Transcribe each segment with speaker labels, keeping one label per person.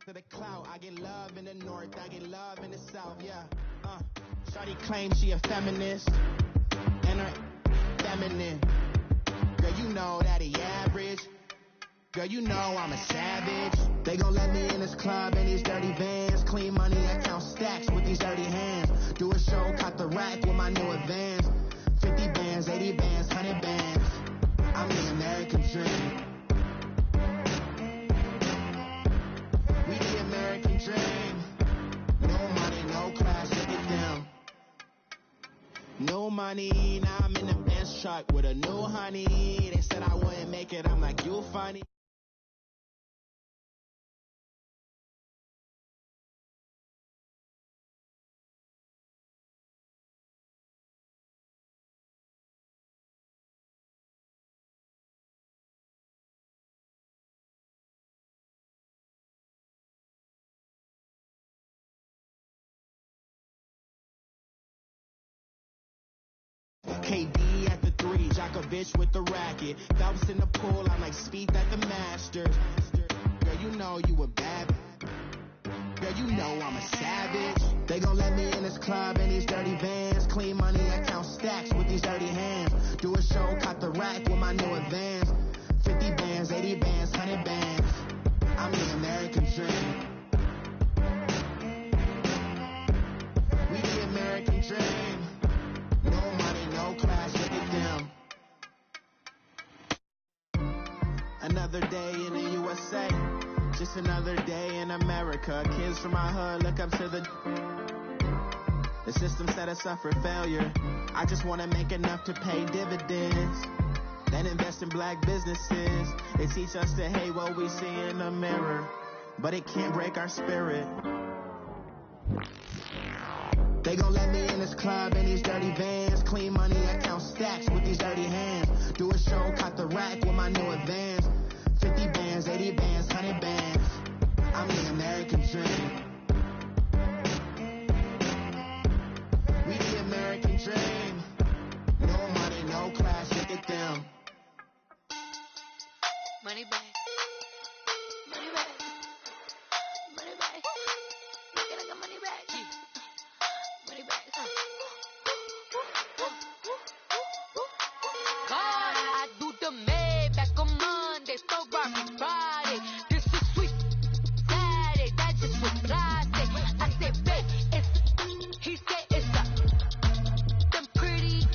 Speaker 1: To the clout, I get love in the north, I get love in the south, yeah. Shawty claims she a feminist, and her feminine. Girl, you know that he average. Girl, you know I'm a savage. They gon' let me in this club in these dirty vans. Clean money, I count stacks with these dirty hands. Do a show, caught the rack with my new advance. 50 bands, 80 bands, 100 bands. I'm the American dream. We the American dream. No money, no class, look at them. No money, now I'm in the Benz truck with a new honey. They said I wouldn't make it, I'm like, you funny. KD at the 3, Djokovic with the racket. Phelps in the pool, I'm like Speed at the Masters. Girl, you know you a bad. Girl, you know I'm a savage. They gon' let me in this club in these dirty vans. Clean money, I count stacks with these dirty hands. Do a show, caught the rack with my new advance. 50 bands, 80 bands, 100 bands. I'm the American dream. We the American dream. No money, no class, look at them. Another day in the USA, just another day in America. Kids from my hood look up to the system set us up for failure. I just wanna make enough to pay dividends, then invest in black businesses. They teach us to hate what we see in the mirror, but it can't break our spirit. They gon' let me in this club in these dirty vans. Clean money, I count stacks with these dirty hands. Do a show, caught the rack with my new advance. 50 bands, 80 bands, 100 bands. I'm the American dream. We the American dream. No money, no class, look at them.
Speaker 2: Money back. Money back. Money back. Look at I got money back. Money back. God, I do the Maybach on Monday, so rocky Friday. This is sweet Saturday, that just was Friday. I said, babe, he said it's them pretty.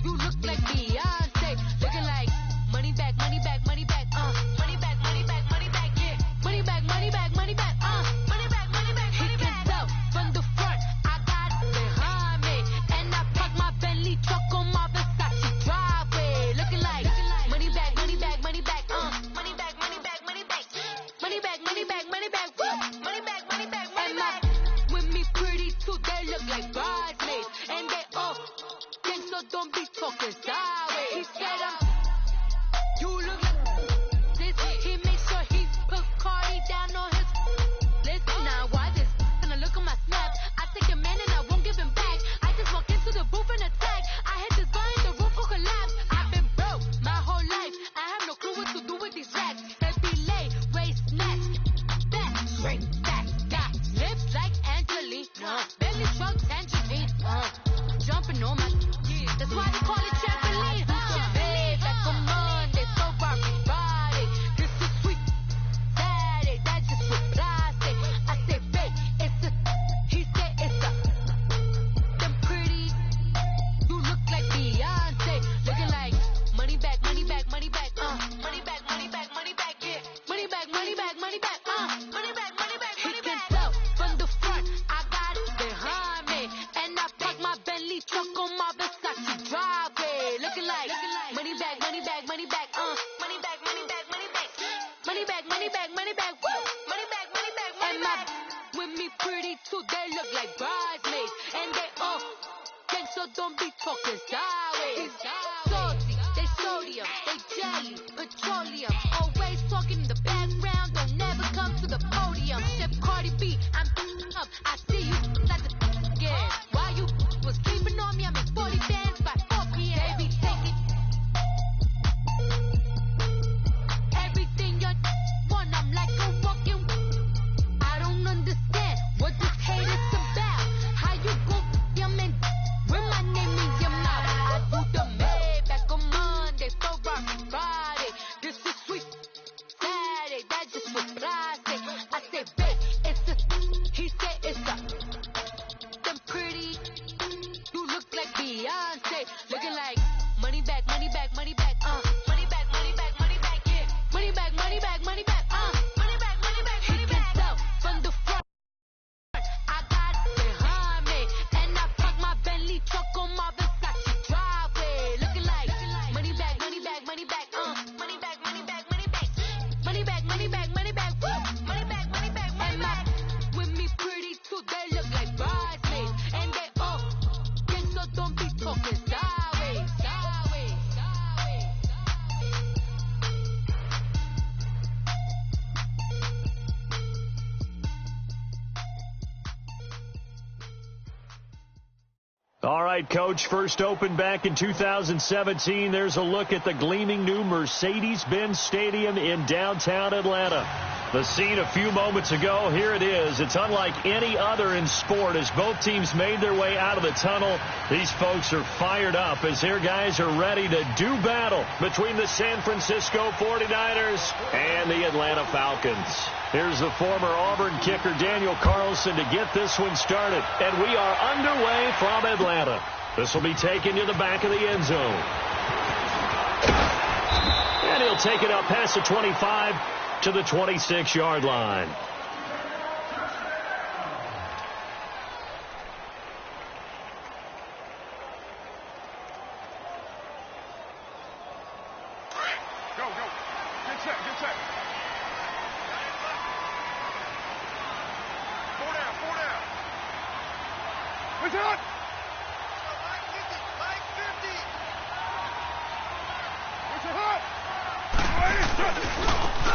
Speaker 2: You look like Beyonce, looking like money back, money back, money back, money back, money back, money back, yeah, money back, money back, money back, money back, money back, money back. He can tell from the front, I got it behind me, and I park my Bentley truck on my Versace driveway, looking like money back, money back, money back, money back, money back, money back, money back, money back, money back, money back, money back, money back. With me pretty too, they look like bridesmaids, and they all think so. Don't be talking sideways. He said you look like this. He made sure he put Cardi down on his list. Now why this? Gonna look on my snap. I take a man and I won't give him back. I just walk into the booth and attack. I hit this button, the roof will collapse. I've been broke my whole life. I have no clue what to do with these racks. Every lay, waist, neck, back, straight back. Got lips like Angelina, belly truck, tangerine, jumping on my. That's why they call it trampoline. Babe, back on Monday, so rocky Friday. This is sweet Saturday, that just was Friday. I said, babe, he said it's them pretty. You look like Beyonce, looking like money back, money back, money back, money back, money back, money back, yeah, money back, money back, money back, money back, money back, money back. He can tell from the front, I got it behind me, and I park my Bentley truck on my Versace driveway, looking like money back, money back, money back, money back, money back, money back, money back, money back, money back, woo, money back, money back, money back. With me pretty too, they look like bridesmaids, and they all think so. Don't be talking sideways. Salty, they sodium, they jelly, petroleum. Always talking in the background, don't never come to the podium. Step Cardi B, I'm up. I see you like the again. While you was sleeping on me, I make 40 bands by 4 p.m. Baby, take it. Everything you want, I'm like a walking.
Speaker 3: All right, Coach, first opened back in 2017. There's a look at the gleaming new Mercedes-Benz Stadium in downtown Atlanta. The scene a few moments ago, here it is. It's unlike any other in sport as both teams made their way out of the tunnel. These folks are fired up as their guys are ready to do battle between the San Francisco 49ers and the Atlanta Falcons. Here's the former Auburn kicker Daniel Carlson to get this one started. And we are underway from Atlanta. This will be taken to the back of the end zone. And he'll take it up past the 25 to the 26-yard line.
Speaker 4: Go. Get set. Four down. What's up? Line 50. What's up?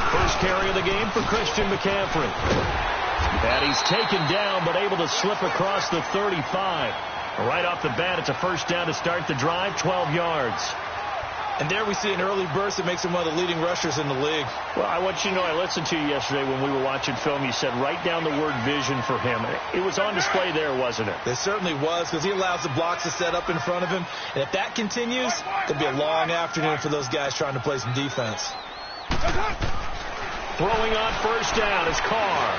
Speaker 3: First carry of the game for Christian McCaffrey. And he's taken down but able to slip across the 35. Right off the bat, it's a first down to start the drive, 12 yards.
Speaker 5: And there we see an early burst that makes him one of the leading rushers in the league.
Speaker 3: Well, I want you to know, I listened to you yesterday when we were watching film. You said write down the word vision for him. It was on display there, wasn't it?
Speaker 5: It certainly was, because he allows the blocks to set up in front of him. And if that continues, it'll be a long afternoon for those guys trying to play some defense.
Speaker 3: Throwing on first down is Carr.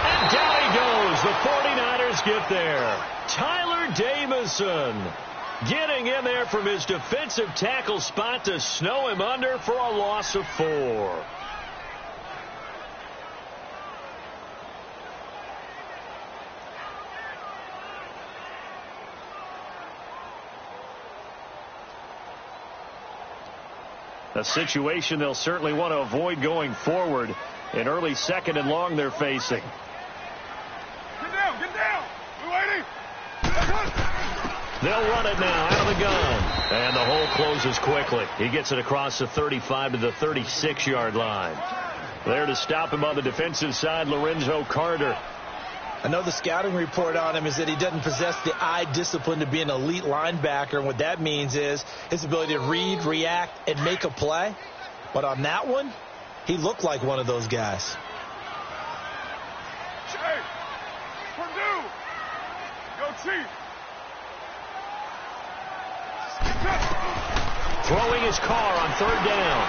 Speaker 3: And down he goes. The 49ers get there. Tyler Davison getting in there from his defensive tackle spot to snow him under for a loss of 4. A situation they'll certainly want to avoid going forward. An early second and long they're facing.
Speaker 4: Get down. We're waiting.
Speaker 3: They'll run it now out of the gun. And the hole closes quickly. He gets it across the 35 to the 36-yard line. There to stop him on the defensive side, Lorenzo Carter.
Speaker 5: I know the scouting report on him is that he doesn't possess the eye discipline to be an elite linebacker. And what that means is his ability to read, react, and make a play. But on that one, he looked like one of those guys.
Speaker 4: Hey, Purdue. Go Chief.
Speaker 3: Throwing his car on third down.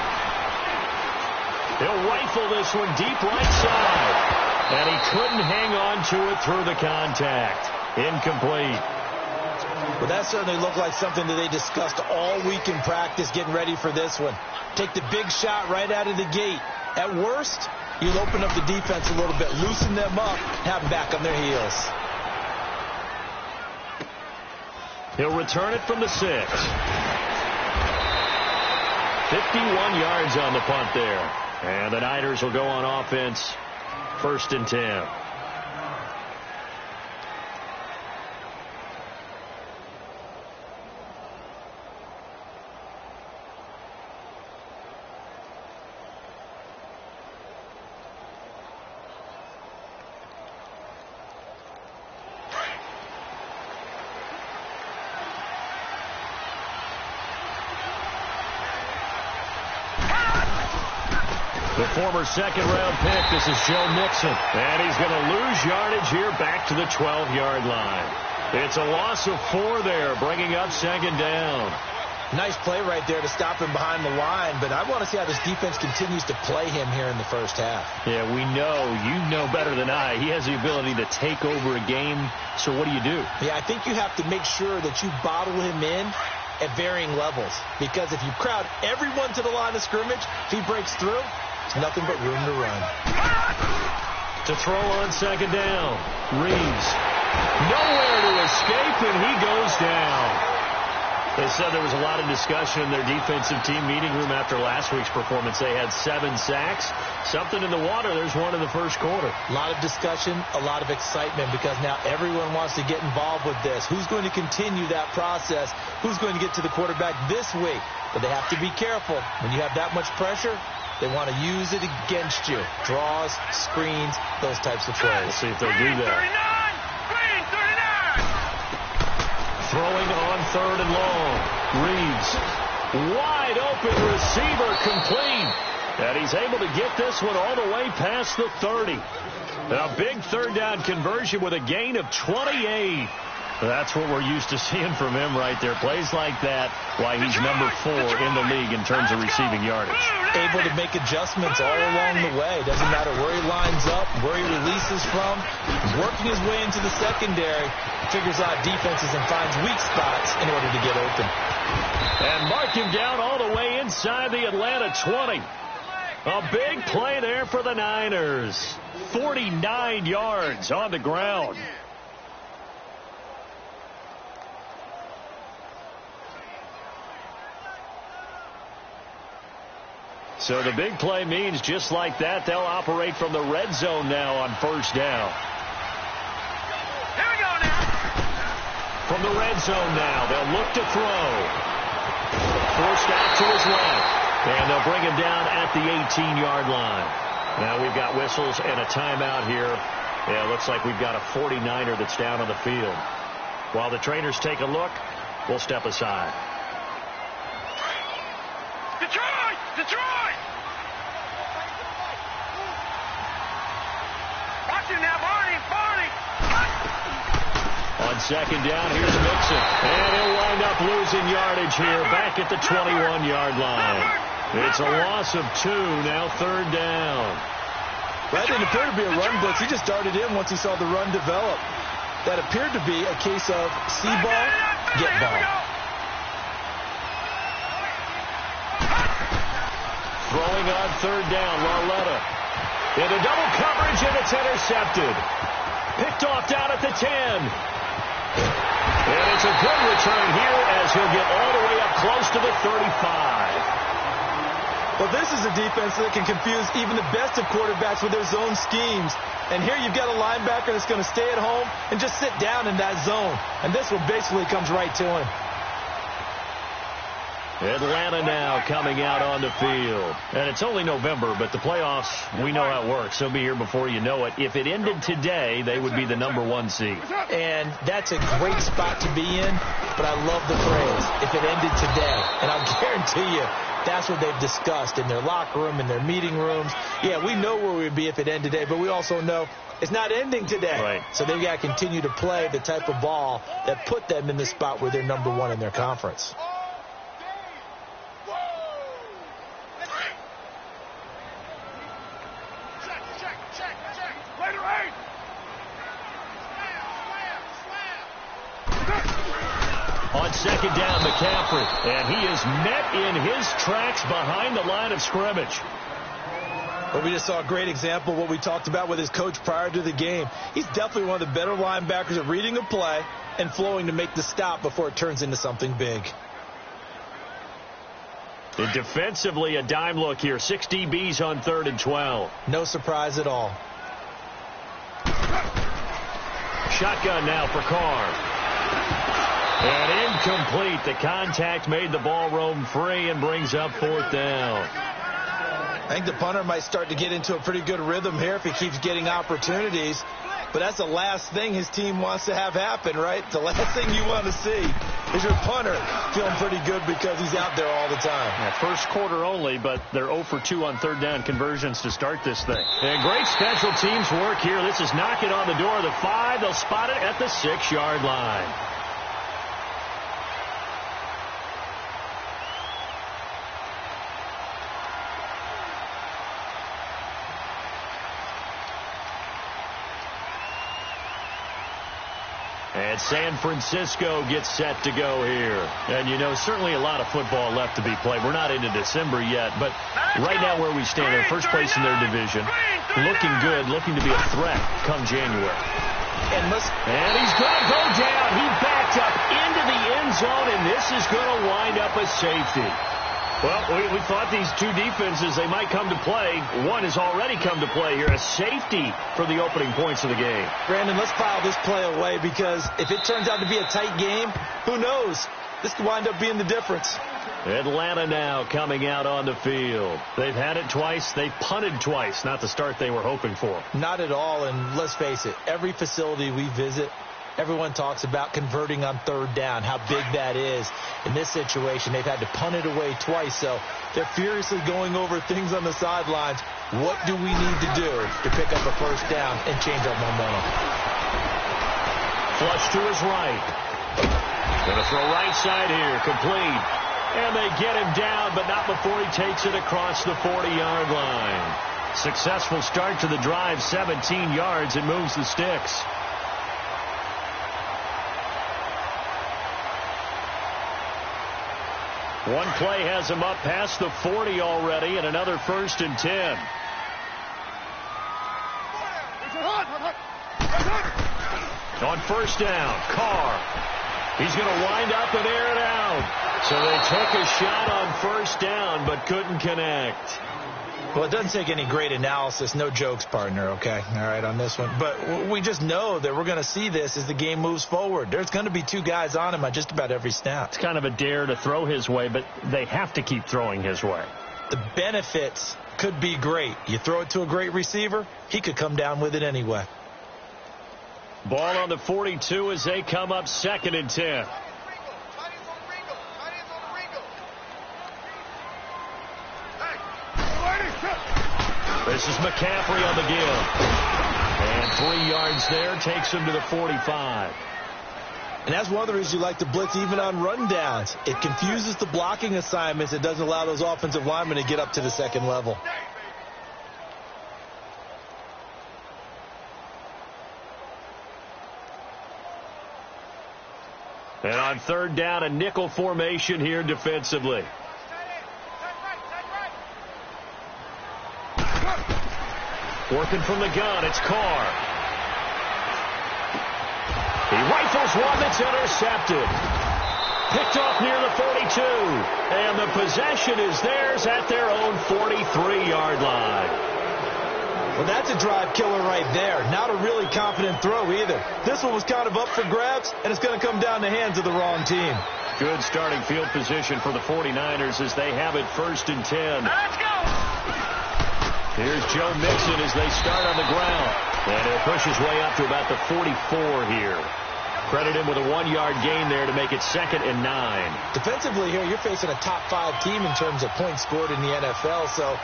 Speaker 3: He'll rifle this one deep right side. And he couldn't hang on to it through the contact. Incomplete.
Speaker 5: Well, that certainly looked like something that they discussed all week in practice getting ready for this one. Take the big shot right out of the gate. At worst, you'll open up the defense a little bit, loosen them up, have them back on their heels.
Speaker 3: He'll return it from the 6. 51 yards on the punt there. And the Niners will go on offense. 1st and 10. The former second-round pick, this is Joe Mixon. And he's going to lose yardage here back to the 12-yard line. It's a loss of 4 there, bringing up 2nd down.
Speaker 5: Nice play right there to stop him behind the line, but I want to see how this defense continues to play him here in the first half.
Speaker 3: Yeah, we know. You know better than I. He has the ability to take over a game, so what do?
Speaker 5: Yeah, I think you have to make sure that you bottle him in at varying levels, because if you crowd everyone to the line of scrimmage, if he breaks through, there's nothing but room to run.
Speaker 3: To throw on 2nd down. Reeves. Nowhere to escape, and he goes down. They said there was a lot of discussion in their defensive team meeting room after last week's performance. They had 7 sacks. Something in the water. There's one in the first quarter.
Speaker 5: A lot of discussion, a lot of excitement, because now everyone wants to get involved with this. Who's going to continue that process? Who's going to get to the quarterback this week? But they have to be careful. When you have that much pressure, they want to use it against you. Draws, screens, those types of plays.
Speaker 3: We'll see if they do that.
Speaker 4: 39!
Speaker 3: Throwing on 3rd and long. Reeves. Wide open receiver complete. And he's able to get this one all the way past the 30. A big 3rd down conversion with a gain of 28. That's what we're used to seeing from him right there. Plays like that, why he's number 4 in the league in terms of receiving yardage.
Speaker 5: Able to make adjustments all along the way. Doesn't matter where he lines up, where he releases from. Working his way into the secondary. Figures out defenses and finds weak spots in order to get open.
Speaker 3: And mark him down all the way inside the Atlanta 20. A big play there for the Niners. 49 yards on the ground. So the big play means just like that, they'll operate from the red zone now on 1st down.
Speaker 4: Here we go now.
Speaker 3: From the red zone now, they'll look to throw. Forced out to his left. And they'll bring him down at the 18-yard line. Now we've got whistles and a timeout here. Yeah, it looks like we've got a 49er that's down on the field. While the trainers take a look, we'll step aside.
Speaker 4: Detroit! Detroit! Watch him now, Barney! Barney!
Speaker 3: On 2nd down, here's Mixon. And he'll wind up losing yardage here back at the 21-yard line. It's a loss of 2, now 3rd down.
Speaker 5: That didn't appear to be a run blitz. He just darted in once he saw the run develop. That appeared to be a case of see ball, get ball.
Speaker 3: Throwing on 3rd down, Lauletta. Into double coverage, and it's intercepted. Picked off down at the 10. And it's a good return here as he'll get all the way up close to the 35.
Speaker 5: Well, this is a defense that can confuse even the best of quarterbacks with their zone schemes. And here you've got a linebacker that's going to stay at home and just sit down in that zone. And this one basically comes right to him.
Speaker 3: Atlanta now coming out on the field. And it's only November, but the playoffs, we know how it works. They'll be here before you know it. If it ended today, they would be the number 1 seed.
Speaker 5: And that's a great spot to be in, but I love the phrase, if it ended today. And I'll guarantee you, that's what they've discussed in their locker room, in their meeting rooms. Yeah, we know where we'd be if it ended today, but we also know it's not ending today.
Speaker 3: Right.
Speaker 5: So they've got to continue to play the type of ball that put them in the spot where they're number 1 in their conference.
Speaker 3: On 2nd down, McCaffrey. And he is met in his tracks behind the line of scrimmage.
Speaker 5: But we just saw a great example of what we talked about with his coach prior to the game. He's definitely one of the better linebackers at reading a play and flowing to make the stop before it turns into something big.
Speaker 3: And defensively, a dime look here. 6 DBs on 3rd and 12.
Speaker 5: No surprise at all.
Speaker 3: Shotgun now for Carr. And incomplete. The contact made the ball roam free and brings up 4th down.
Speaker 5: I think the punter might start to get into a pretty good rhythm here if he keeps getting opportunities. But that's the last thing his team wants to have happen, right? The last thing you want to see is your punter feeling pretty good because he's out there all the time.
Speaker 3: Yeah, first quarter only, but they're 0 for 2 on 3rd down conversions to start this thing. And great special teams work here. This is knocking on the door of the 5. They'll spot it at the 6-yard line. And San Francisco gets set to go here. And, you know, certainly a lot of football left to be played. We're not into December yet, but right now where we stand, they're first place in their division. Looking good, looking to be a threat come January. And he's going to go down. He backed up into the end zone, and this is going to wind up a safety. Well, we thought these two defenses, they might come to play. One has already come to play here. A safety for the opening points of the game.
Speaker 5: Brandon, let's file this play away because if it turns out to be a tight game, who knows? This could wind up being the difference.
Speaker 3: Atlanta now coming out on the field. They've had it twice. They've punted twice. Not the start they were hoping for.
Speaker 5: Not at all, and let's face it, every facility we visit, Everyone talks about converting on third down, how big that is. In this situation, they've had to punt it away twice, so they're furiously going over things on the sidelines. What do we need to do to pick up a first down and change our momentum?
Speaker 3: Flush to his right. Going to throw right side here, complete. And they get him down, but not before he takes it across the 40-yard line. Successful start to the drive, 17 yards, and moves the sticks. One play has him up past the 40 already, and another 1st and 10. On first down, Carr. He's going to wind up and air it out. So they took a shot on first down, but couldn't connect.
Speaker 5: Well, it doesn't take any great analysis. No jokes, partner, okay? All right, on this one. But we just know that we're going to see this as the game moves forward. There's going to be 2 guys on him on just about every snap.
Speaker 3: It's kind of a dare to throw his way, but they have to keep throwing his way.
Speaker 5: The benefits could be great. You throw it to a great receiver, he could come down with it anyway.
Speaker 3: Ball on the 42 as they come up 2nd and 10. This is McCaffrey on the give. And 3 yards there takes him to the 45.
Speaker 5: And that's one of the reasons you like to blitz even on rundowns. It confuses the blocking assignments. It doesn't allow those offensive linemen to get up to the second level.
Speaker 3: And on third down, a nickel formation here defensively. Working from the gun, it's Carr. He rifles one that's intercepted. Picked off near the 42. And the possession is theirs at their own 43-yard line.
Speaker 5: Well, that's a drive killer right there. Not a really confident throw either. This one was kind of up for grabs, and it's going to come down the hands of the wrong team.
Speaker 3: Good starting field position for the 49ers as they have it 1st and 10.
Speaker 4: Let's go!
Speaker 3: Here's Joe Mixon as they start on the ground. And he'll push his way up to about the 44 here. Credit him with a 1-yard gain there to make it 2nd and 9.
Speaker 5: Defensively here, you're facing a top 5 team in terms of points scored in the NFL. So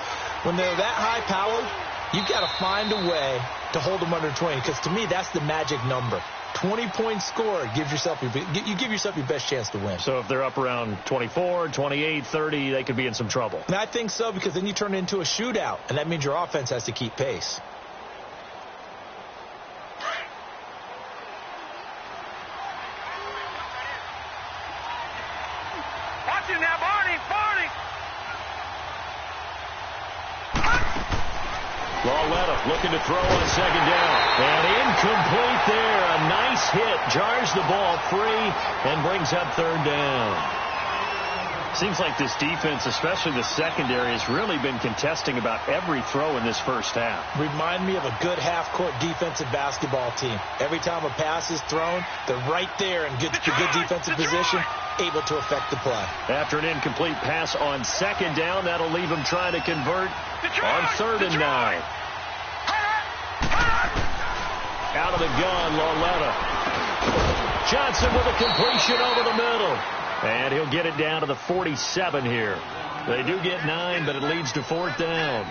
Speaker 5: when they're that high-powered, you've got to find a way to hold them under 20, because to me, that's the magic number. 20 points scored, you give yourself your best chance to win.
Speaker 3: So if they're up around 24, 28, 30, they could be in some trouble.
Speaker 5: And I think so, because then you turn it into a shootout, and that means your offense has to keep pace.
Speaker 4: Watch it now, Barney!
Speaker 3: Lauletta looking to throw on 2nd down. And incomplete there. A nice hit. Jars the ball free and brings up 3rd down. Seems like this defense, especially the secondary, has really been contesting about every throw in this first half.
Speaker 5: Remind me of a good half-court defensive basketball team. Every time a pass is thrown, they're right there in good defensive position, able to affect the play.
Speaker 3: After an incomplete pass on 2nd down, that'll leave them trying to convert on 3rd and 9. Out of the gun, Lauletta. Johnson with a completion over the middle. And he'll get it down to the 47 here. They do get 9, but it leads to 4th down.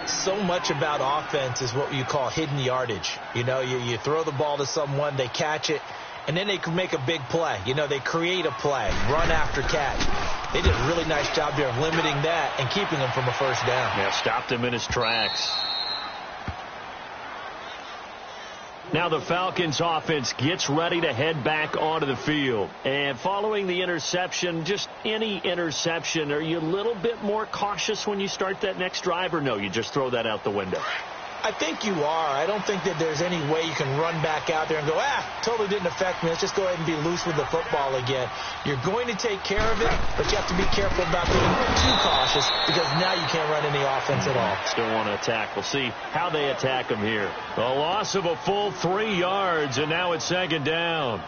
Speaker 5: So much about offense is what you call hidden yardage. You know, you throw the ball to someone, they catch it, and then they can make a big play. You know, they create a play, run after catch. They did a really nice job there of limiting that and keeping him from a first down.
Speaker 3: Yeah, stopped him in his tracks. Now the Falcons offense gets ready to head back onto the field. And following the interception, just any interception, are you a little bit more cautious when you start that next drive, or no, you just throw that out the window?
Speaker 5: I think you are. I don't think that there's any way you can run back out there and go, totally didn't affect me. Let's just go ahead and be loose with the football again. You're going to take care of it, but you have to be careful about being too cautious, because now you can't run any offense at all.
Speaker 3: Still want to attack. We'll see how they attack them here. A loss of a full 3 yards, and now it's 2nd down.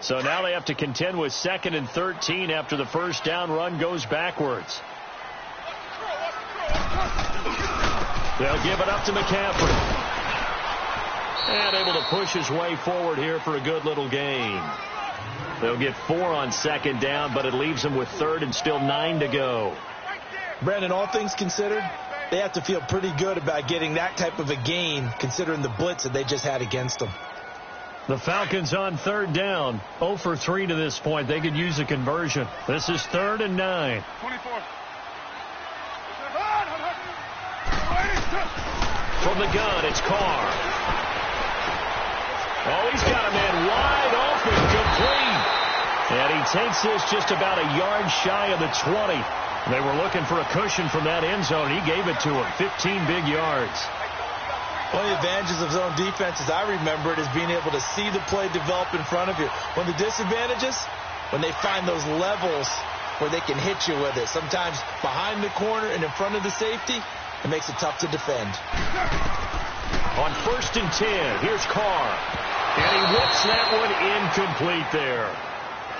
Speaker 3: So now they have to contend with 2nd and 13 after the first down run goes backwards. They'll give it up to McCaffrey. And able to push his way forward here for a good little gain. They'll get 4 on 2nd down, but it leaves them with 3rd and still 9 to go.
Speaker 5: Brandon, all things considered, they have to feel pretty good about getting that type of a gain, considering the blitz that they just had against them.
Speaker 3: The Falcons on 3rd down, 0 for 3 to this point. They could use a conversion. This is 3rd and 9.
Speaker 4: 24.
Speaker 3: From the gun, it's Carr. Oh, he's got a man wide open, complete. And he takes this just about a yard shy of the 20. They were looking for a cushion from that end zone. He gave it to him, 15 big yards.
Speaker 5: One of the advantages of zone defense, as I remember it, is being able to see the play develop in front of you. One of the disadvantages, when they find those levels where they can hit you with it. Sometimes behind the corner and in front of the safety, it makes it tough to defend.
Speaker 3: On 1st and 10, here's Carr. And he whips that one incomplete there.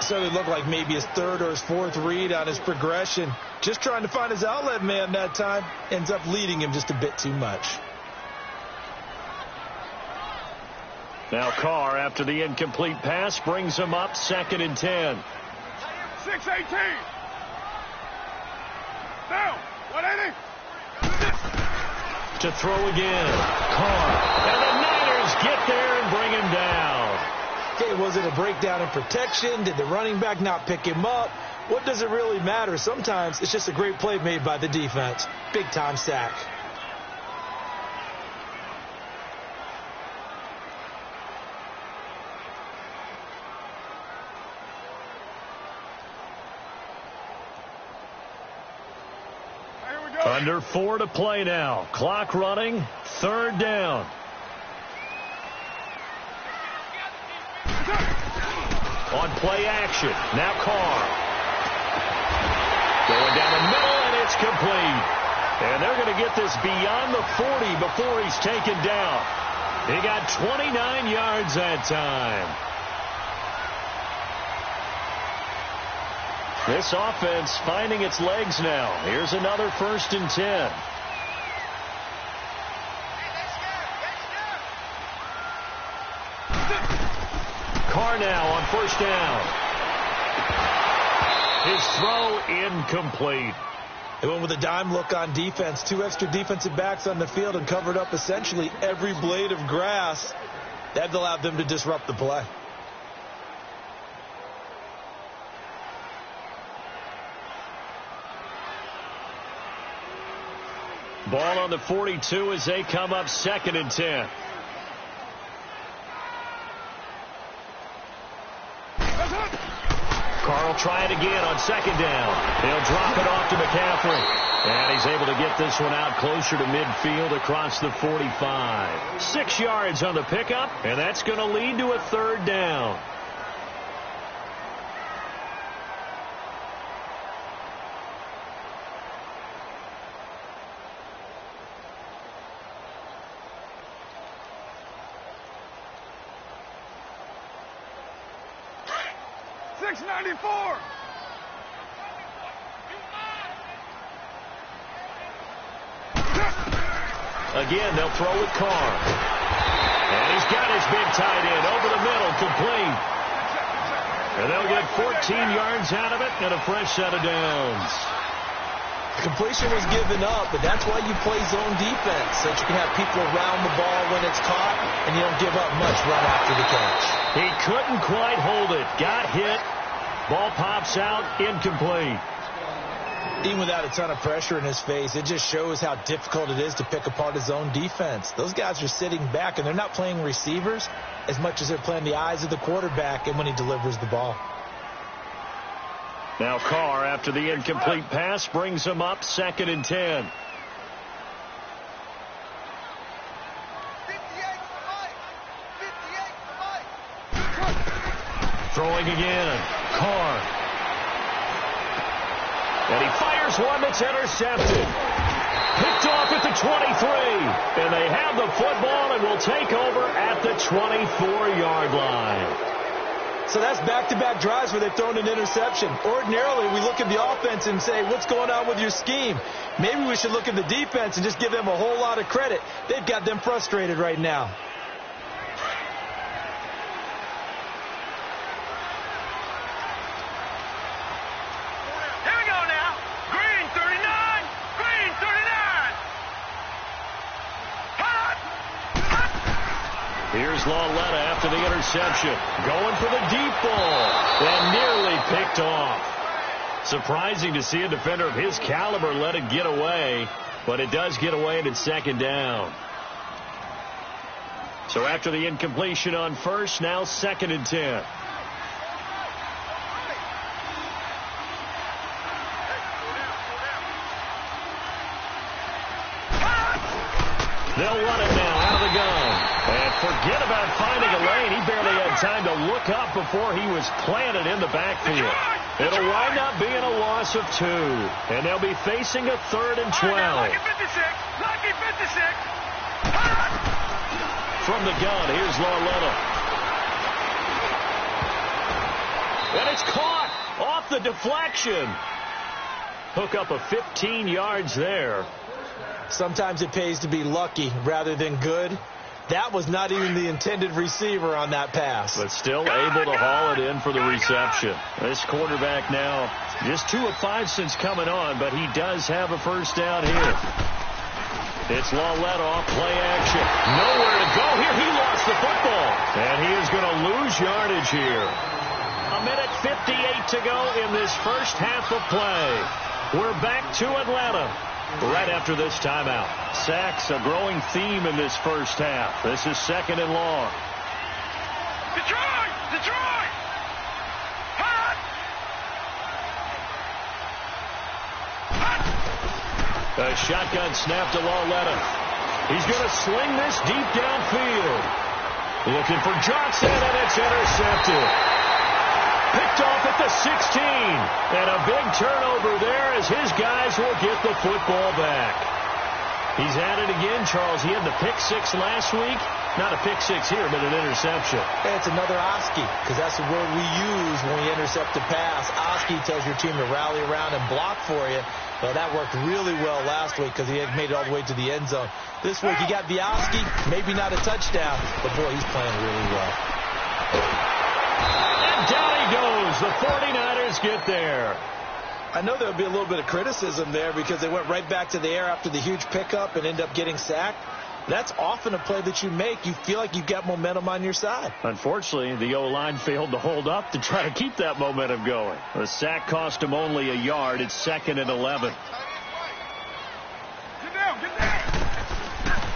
Speaker 5: So it looked like maybe his 3rd or his 4th read on his progression. Just trying to find his outlet man that time. Ends up leading him just a bit too much.
Speaker 3: Now Carr, after the incomplete pass, brings him up 2nd and 10.
Speaker 4: 6-18. Down. 180.
Speaker 3: To throw again. Carr. And the Niners get there and bring him down.
Speaker 5: Okay, was it a breakdown in protection? Did the running back not pick him up? What does it really matter? Sometimes it's just a great play made by the defense. Big time sack.
Speaker 3: Under 4 to play now. Clock running. 3rd down. On play action. Now Carr. Going down the middle, and it's complete. And they're going to get this beyond the 40 before he's taken down. He got 29 yards that time. This offense finding its legs now. Here's another 1st and 10. Carr now on 1st down. His throw incomplete.
Speaker 5: They went with a dime look on defense. 2 extra defensive backs on the field and covered up essentially every blade of grass. That allowed them to disrupt the play.
Speaker 3: Ball on the 42 as they come up 2nd and 10. Carr will try it again on 2nd down. He'll drop it off to McCaffrey. And he's able to get this one out closer to midfield across the 45. 6 yards on the pickup, and that's going to lead to a 3rd down. Again, they'll throw with Carr. And he's got his big tight end over the middle, complete. And they'll get 14 yards out of it and a fresh set of downs.
Speaker 5: The completion was given up, but that's why you play zone defense, so that you can have people around the ball when it's caught, and you don't give up much right after the catch.
Speaker 3: He couldn't quite hold it. Got hit. Ball pops out, incomplete.
Speaker 5: Even without a ton of pressure in his face, it just shows how difficult it is to pick apart his own defense. Those guys are sitting back, and they're not playing receivers as much as they're playing the eyes of the quarterback and when he delivers the ball.
Speaker 3: Now Carr, after the incomplete pass, brings him up 2nd and 10. Throwing again. Carr. And he fires one that's intercepted. Picked off at the 23. And they have the football and will take over at the 24-yard line.
Speaker 5: So that's back-to-back drives where they've thrown an interception. Ordinarily, we look at the offense and say, what's going on with your scheme? Maybe we should look at the defense and just give them a whole lot of credit. They've got them frustrated right now.
Speaker 4: Here we go now. Green 39. Green 39. Hot.
Speaker 3: Here's Lauletta after the interception. Going for the deep ball. And nearly picked off. Surprising to see a defender of his caliber let it get away. But it does get away and it's second down. So after the incompletion on first, now 2nd and 10. They'll run it now out of the gun. And forget about finding a lane. He barely had time to look up before he was planted in the backfield. It'll wind up being a loss of 2. And they'll be facing a 3rd and 12.
Speaker 4: Lucky 56. Lucky 56.
Speaker 3: From the gun, here's Lauletta. And it's caught off the deflection. Hook up a 15 yards there.
Speaker 5: Sometimes it pays to be lucky rather than good. That was not even the intended receiver on that pass.
Speaker 3: But still able to haul it in for the reception. This quarterback now just 2 of 5 since coming on, but he does have a first down here. It's Lauletta off play action. Nowhere to go here. He lost the football. And he is going to lose yardage here. 1:58 to go in this first half of play. We're back to Atlanta right after this timeout. Sacks a growing theme in this first half. This is 2nd and long.
Speaker 4: Detroit! Detroit! Hot!
Speaker 3: A shotgun snap to Lauletta. He's going to sling this deep downfield. Looking for Johnson, and it's intercepted. Picked off at the 16. And a big turnover there as his guys will get the football back. He's at it again, Charles. He had the pick 6 last week. Not a pick 6 here, but an interception.
Speaker 5: Hey, it's another Oski, because that's the word we use when we intercept a pass. Oski tells your team to rally around and block for you. Well, that worked really well last week because he had made it all the way to the end zone. This week, he got the Oski, maybe not a touchdown, but boy, he's playing really well.
Speaker 3: And down he goes. The 49ers get there.
Speaker 5: I know there'll be a little bit of criticism there because they went right back to the air after the huge pickup and end up getting sacked. That's often a play that you make. You feel like you've got momentum on your side.
Speaker 3: Unfortunately, the O-line failed to hold up to try to keep that momentum going. The sack cost him only a yard. It's 2nd and 11.
Speaker 4: Get down, get down.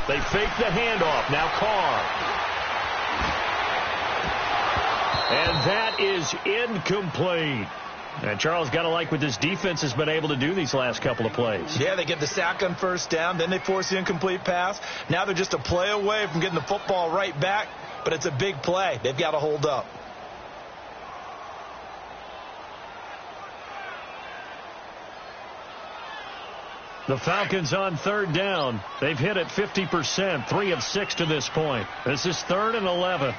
Speaker 3: They fake the handoff. Now Carr. And that is incomplete. And Charles, got to like what this defense has been able to do these last couple of plays.
Speaker 5: Yeah, they get the sack on first down. Then they force the incomplete pass. Now they're just a play away from getting the football right back. But it's a big play. They've got to hold up.
Speaker 3: The Falcons on 3rd down. They've hit it 50%, 3 of 6 to this point. This is 3rd and 11.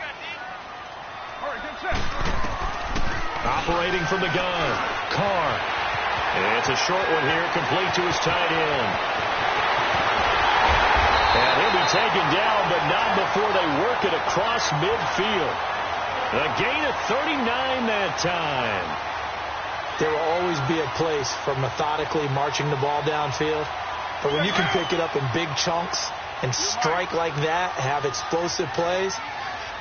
Speaker 4: All right, get set.
Speaker 3: Operating from the gun, Carr. It's a short one here, complete to his tight end. And he'll be taken down, but not before they work it across midfield. A gain of 39 that time.
Speaker 5: There will always be a place for methodically marching the ball downfield. But when you can pick it up in big chunks and strike like that, have explosive plays,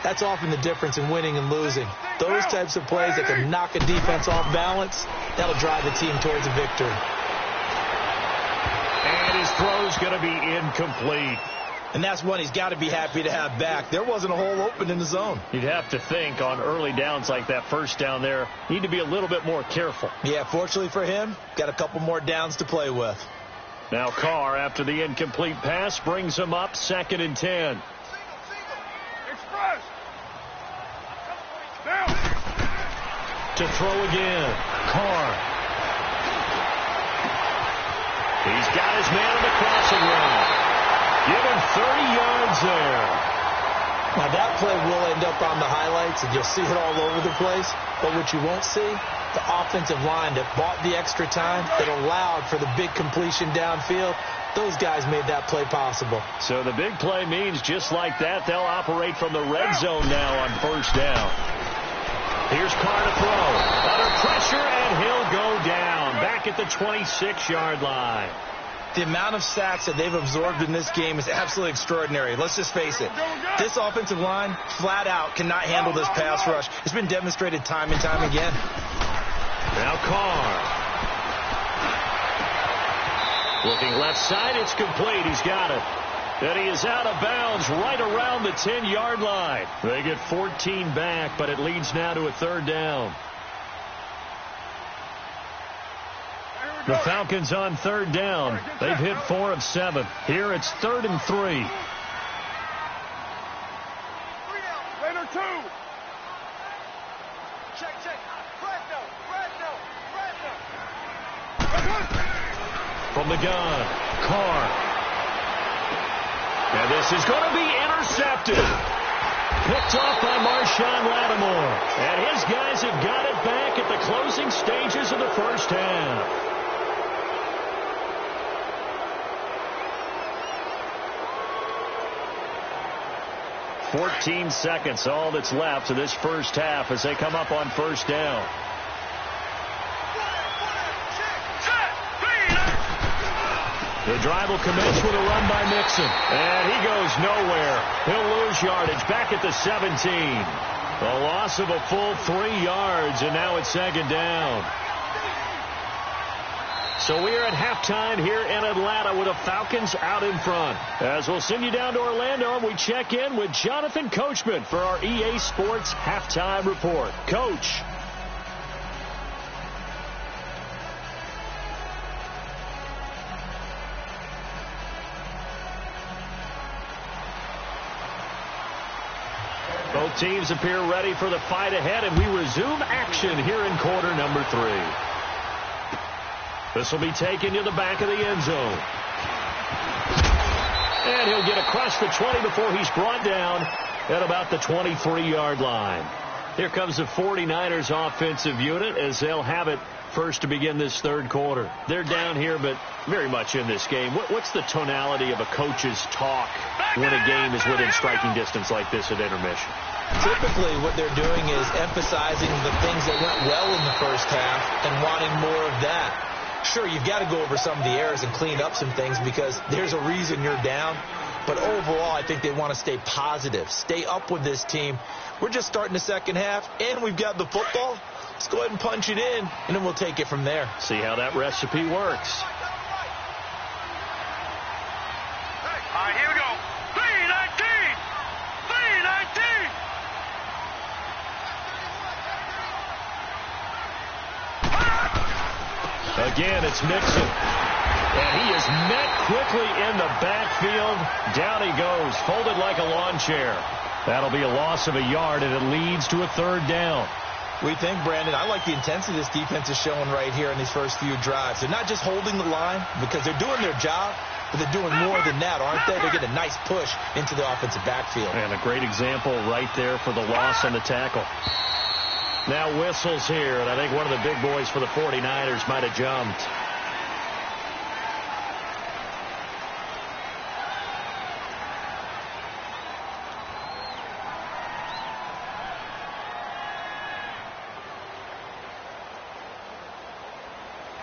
Speaker 5: that's often the difference in winning and losing. Those types of plays that can knock a defense off balance, that'll drive the team towards a victory.
Speaker 3: And his throw's going to be incomplete.
Speaker 5: And that's one he's got to be happy to have back. There wasn't a hole open in the zone.
Speaker 3: You'd have to think on early downs like that first down there, need to be a little bit more careful.
Speaker 5: Yeah, fortunately for him, got a couple more downs to play with.
Speaker 3: Now Carr, after the incomplete pass, brings him up 2nd and 10.
Speaker 4: Express. Down.
Speaker 3: To throw again, Carr. He's got his man on the crossing route. Give him 30 yards there.
Speaker 5: Now that That play will end up on the highlights, and you'll see it all over the place. But what you won't see, the offensive line that bought the extra time, that allowed for the big completion downfield, those guys made that play possible.
Speaker 3: So the big play means just like that, they'll operate from the red zone now on first down. Here's Carr to throw. Under pressure, and he'll go down. Back at the 26-yard line.
Speaker 5: The amount of sacks that they've absorbed in this game is absolutely extraordinary. Let's just face it. This offensive line, flat out, cannot handle this pass rush. It's been demonstrated time and time again.
Speaker 3: Now Carr. Looking left side, it's complete. He's got it. And he is out of bounds right around the 10-yard line. They get 14 back, but it leads now to a third down. The Falcons on third down. They've hit 4 of 7. Here it's 3rd and 3.
Speaker 4: Later, 2.
Speaker 6: Check.
Speaker 3: From the gun, Carr. And this is going to be intercepted. Picked off by Marshawn Lattimore. And his guys have got it back at the closing stages of the first half. "14 seconds, all that's left of this first half as they come up on first down. The drive will commence with a run by Mixon. And he goes nowhere. He'll lose yardage back at the 17. A loss of a full 3 yards, and now it's second down. So we are at halftime here in Atlanta with the Falcons out in front. As we'll send you down to Orlando, and we check in with Jonathan Coachman for our EA Sports Halftime Report. Coach. Both teams appear ready for the fight ahead, and we resume action here in quarter number 3. This will be taken to the back of the end zone. And he'll get across the 20 before he's brought down at about the 23-yard line. Here comes the 49ers offensive unit as they'll have it first to begin this third quarter. They're down here, but very much in this game. What's the tonality of a coach's talk when a game is within striking distance like this at intermission?
Speaker 5: Typically, what they're doing is emphasizing the things that went well in the first half and wanting more of that. Sure, you've got to go over some of the errors and clean up some things because there's a reason you're down. But overall, I think they want to stay positive, stay up with this team. We're just starting the second half, and we've got the football. Let's go ahead and punch it in, and then we'll take it from there.
Speaker 3: See how that recipe works.
Speaker 4: All right, here we go. 319! 319!
Speaker 3: Again, it's Mixon. And he is met quickly in the backfield. Down he goes, folded like a lawn chair. That'll be a loss of a yard, and it leads to a third down.
Speaker 5: We think, Brandon, I like the intensity this defense is showing right here in these first few drives. They're not just holding the line because they're doing their job, but they're doing more than that, aren't they? They're getting a nice push into the offensive backfield.
Speaker 3: And a great example right there for the loss on the tackle. Now whistles here, and I think one of the big boys for the 49ers might have jumped.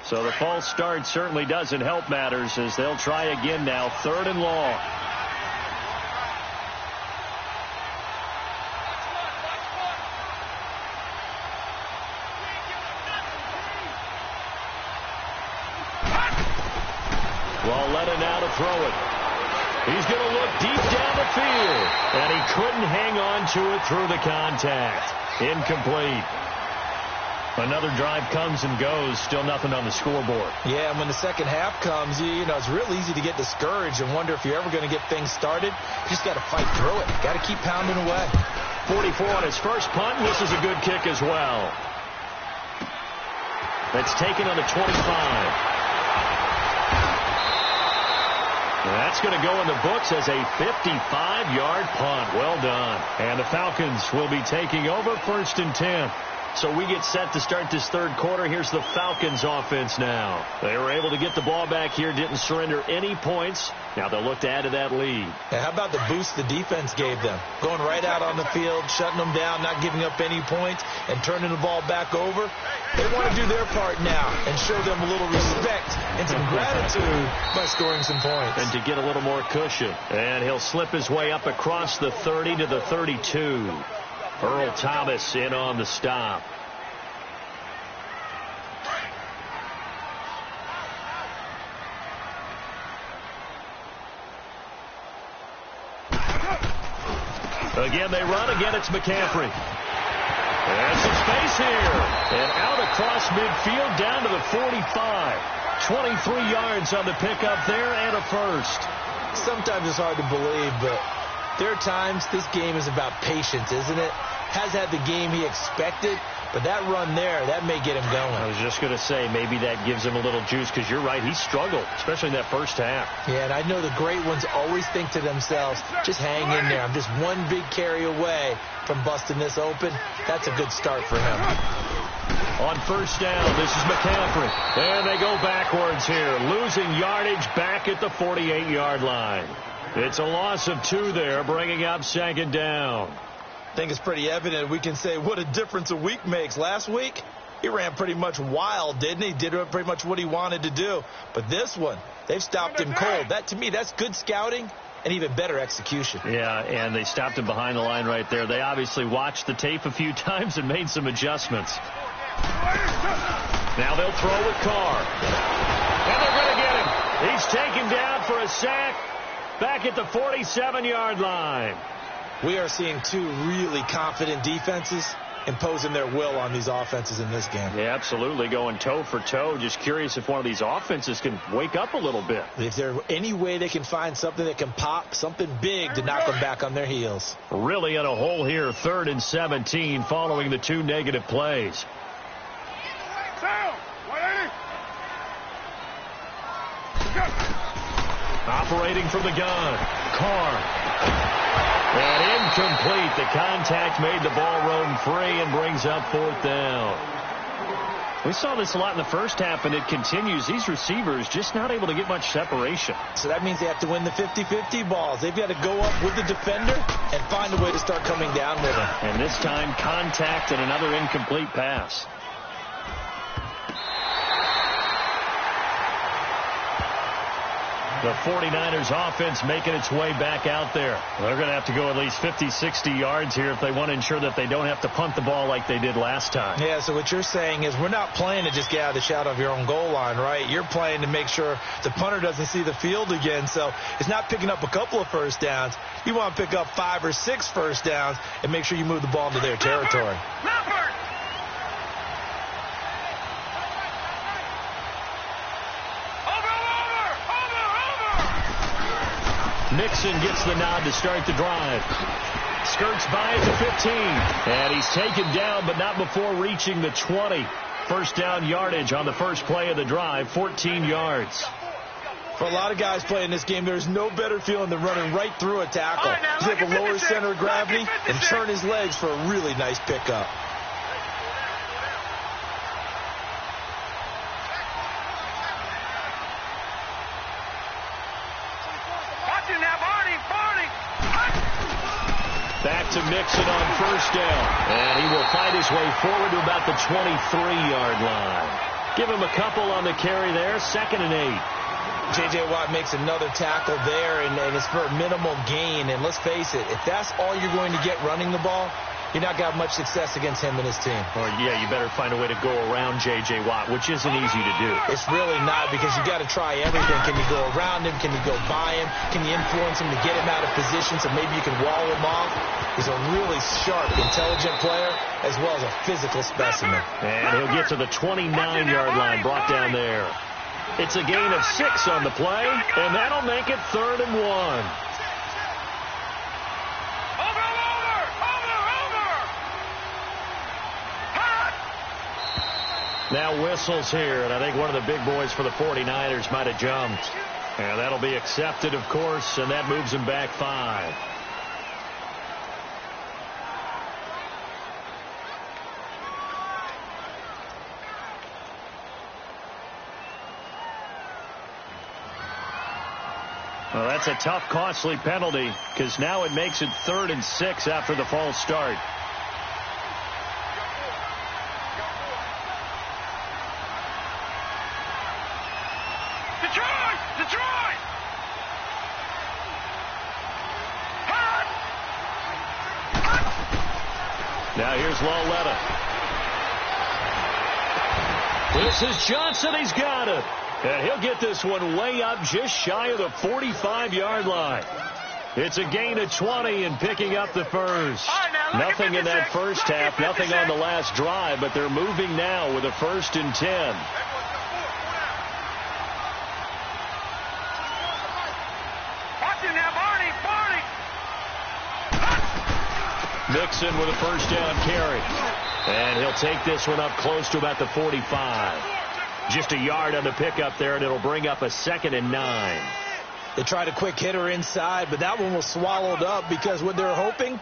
Speaker 3: So the false start certainly doesn't help matters as they'll try again now, 3rd and long. Walletta now to throw it. He's going to look deep down the field, and he couldn't hang on to it through the contact. Incomplete. Another drive comes and goes, still nothing on the scoreboard.
Speaker 5: Yeah, and when the second half comes, you know, it's real easy to get discouraged and wonder if you're ever going to get things started. You just got to fight through it. Got to keep pounding away.
Speaker 3: 44 on his first punt. This is a good kick as well. That's taken on the 25. That's going to go in the books as a 55-yard punt. Well done. And the Falcons will be taking over 1st and 10. So we get set to start this third quarter. Here's the Falcons offense now. They were able to get the ball back here, didn't surrender any points. Now they'll look to add to that lead.
Speaker 5: And how about the boost the defense gave them? Going right out on the field, shutting them down, not giving up any points, and turning the ball back over. They want to do their part now and show them a little respect and some gratitude by scoring some points.
Speaker 3: And to get a little more cushion. And he'll slip his way up across the 30 to the 32. Earl Thomas in on the stop. Again, they run. Again, it's McCaffrey. There's some space here. And out across midfield down to the 45. 23 yards on the pickup there and a first.
Speaker 5: Sometimes it's hard to believe, but there are times this game is about patience, isn't it? Has had the game he expected, but that run there, that may get him going.
Speaker 3: I was just going to say, maybe that gives him a little juice, because you're right, he struggled, especially in that first half.
Speaker 5: Yeah, and I know the great ones always think to themselves, just hang in there. I'm just one big carry away from busting this open. That's a good start for him.
Speaker 3: On first down, this is McCaffrey. And they go backwards here, losing yardage back at the 48-yard line. It's a loss of 2 there, bringing up 2nd down.
Speaker 5: I think it's pretty evident. We can say what a difference a week makes. Last week, he ran pretty much wild, didn't he? Did pretty much what he wanted to do. But this one, they've stopped him cold. That, to me, that's good scouting and even better execution.
Speaker 3: Yeah, and they stopped him behind the line right there. They obviously watched the tape a few times and made some adjustments. Now they'll throw with Carr. And they're going to get him. He's taken down for a sack back at the 47-yard line.
Speaker 5: We are seeing 2 really confident defenses imposing their will on these offenses in this game.
Speaker 3: Yeah, absolutely, going toe for toe. Just curious if one of these offenses can wake up a little bit.
Speaker 5: If there's any way they can find something that can pop, something big to knock them back on their heels.
Speaker 3: Really in a hole here, 3rd and 17 following the 2 negative plays. Operating from the gun, Carr. And incomplete. The contact made the ball roam free and brings up 4th down. We saw this a lot in the first half, and it continues. These receivers just not able to get much separation.
Speaker 5: So that means they have to win the 50-50 balls. They've got to go up with the defender and find a way to start coming down with him.
Speaker 3: And this time, contact and another incomplete pass. The 49ers offense making its way back out there. They're going to have to go at least 50, 60 yards here if they want to ensure that they don't have to punt the ball like they did last time.
Speaker 5: Yeah, so what you're saying is we're not playing to just get out of the shadow of your own goal line, right? You're playing to make sure the punter doesn't see the field again. So it's not picking up a couple of first downs. You want to pick up 5 or 6 first downs and make sure you move the ball into their territory.
Speaker 3: Nixon gets the nod to start the drive. Skirts by at the 15. And he's taken down, but not before reaching the 20. First down yardage on the first play of the drive, 14 yards.
Speaker 5: For a lot of guys playing this game, there's no better feeling than running right through a tackle. He's able to lower center of gravity and turn his legs for a really nice pickup.
Speaker 3: Back to Nixon on first down. And he will fight his way forward to about the 23-yard line. Give him a couple on the carry there. 2nd and 8.
Speaker 5: J.J. Watt makes another tackle there, and it's for a minimal gain. And let's face it, if that's all you're going to get running the ball, you're not going to have much success against him and his team.
Speaker 3: Or, yeah, you better find a way to go around J.J. Watt, which isn't easy to do.
Speaker 5: It's really not, because you got to try everything. Can you go around him? Can you go by him? Can you influence him to get him out of position so maybe you can wall him off? He's a really sharp, intelligent player as well as a physical specimen.
Speaker 3: And he'll get to the 29-yard line, brought down there. It's a gain of 6 on the play, and that'll make it 3rd and 1. Now whistles here, and I think one of the big boys for the 49ers might have jumped. And that'll be accepted, of course, and that moves him back 5. Well, that's a tough, costly penalty because now it makes it 3rd and 6 after the false start.
Speaker 4: Detroit!
Speaker 3: Now here's Lauletta. This is Johnson. He's got it. And he'll get this one way up just shy of the 45-yard line. It's a gain of 20 and picking up the first. Nothing in that first half, nothing on the last drive, but they're moving now with a 1st and 10. Mixon with a first down carry. And he'll take this one up close to about the 45. Just a yard on the pickup there, and it'll bring up a 2nd and 9.
Speaker 5: They tried a quick hitter inside, but that one was swallowed up because what they're hoping,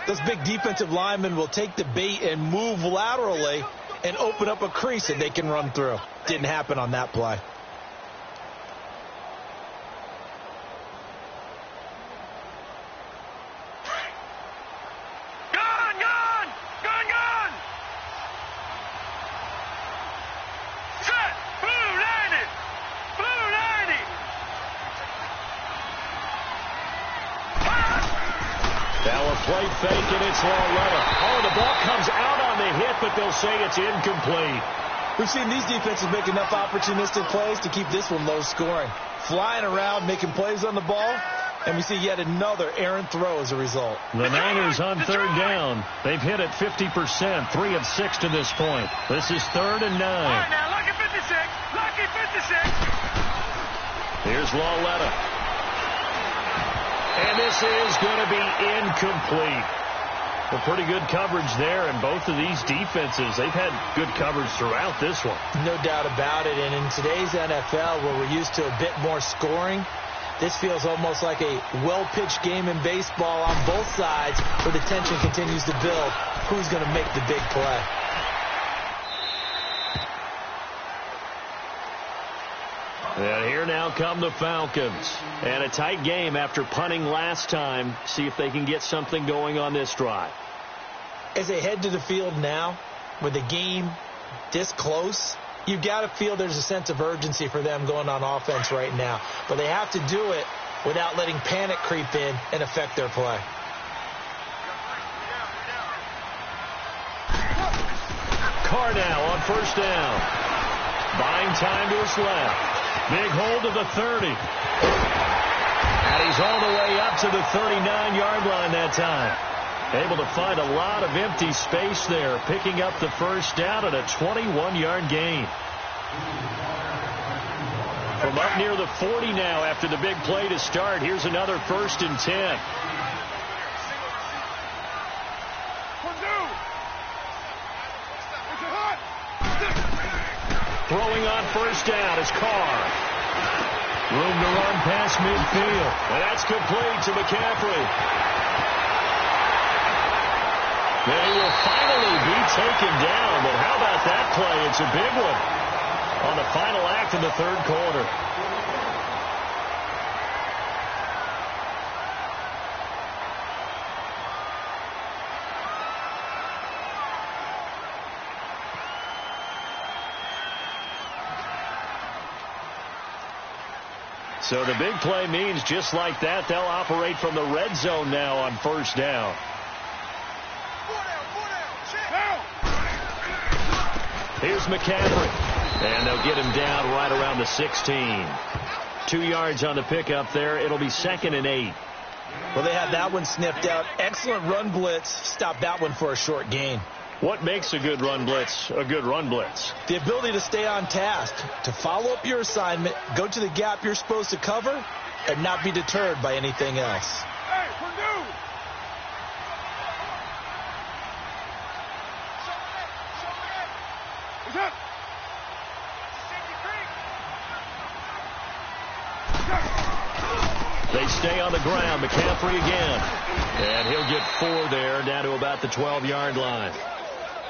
Speaker 5: those big defensive linemen will take the bait and move laterally and open up a crease that they can run through. Didn't happen on that play.
Speaker 3: Play fake, and it's Lauletta. Oh, the ball comes out on the hit, but they'll say it's incomplete.
Speaker 5: We've seen these defenses make enough opportunistic plays to keep this one low scoring. Flying around, making plays on the ball, and we see yet another errant throw as a result.
Speaker 3: The Niners on 3rd down. They've hit it 50%, 3 of 6 to this point. This is 3rd and 9.
Speaker 4: All right, now, lucky 56, lucky 56.
Speaker 3: Here's Lauletta. And this is going to be incomplete. Well, pretty good coverage there, and both of these defenses, they've had good coverage throughout this one.
Speaker 5: No doubt about it, and in today's NFL, where we're used to a bit more scoring, this feels almost like a well-pitched game in baseball on both sides, where the tension continues to build. Who's going to make the big play?
Speaker 3: And here now come the Falcons. And a tight game after punting last time. See if they can get something going on this drive.
Speaker 5: As they head to the field now, with the game this close, you've got to feel there's a sense of urgency for them going on offense right now. But they have to do it without letting panic creep in and affect their play.
Speaker 3: Carr now on 1st down. Buying time to his left. Big hold of the 30. And he's all the way up to the 39-yard line that time. Able to find a lot of empty space there, picking up the first down at a 21-yard gain. From up near the 40 now after the big play to start, here's another 1st and 10. Throwing on 1st down is Carr. Room to run past midfield. And that's complete to McCaffrey. They will finally be taken down, but how about that play? It's a big one on the final act in the 3rd quarter. So the big play means just like that, they'll operate from the red zone now on 1st down. Here's McCaffrey. And they'll get him down right around the 16. 2 yards on the pickup there. It'll be 2nd and 8.
Speaker 5: Well, they had that one sniffed out. Excellent run blitz. Stopped that one for a short gain.
Speaker 3: What makes a good run blitz a good run blitz?
Speaker 5: The ability to stay on task, to follow up your assignment, go to the gap you're supposed to cover, and not be deterred by anything else.
Speaker 4: Hey, Purdue! What's up?
Speaker 3: stay on the ground. McCaffrey again. And he'll get 4 there, down to about the 12-yard line.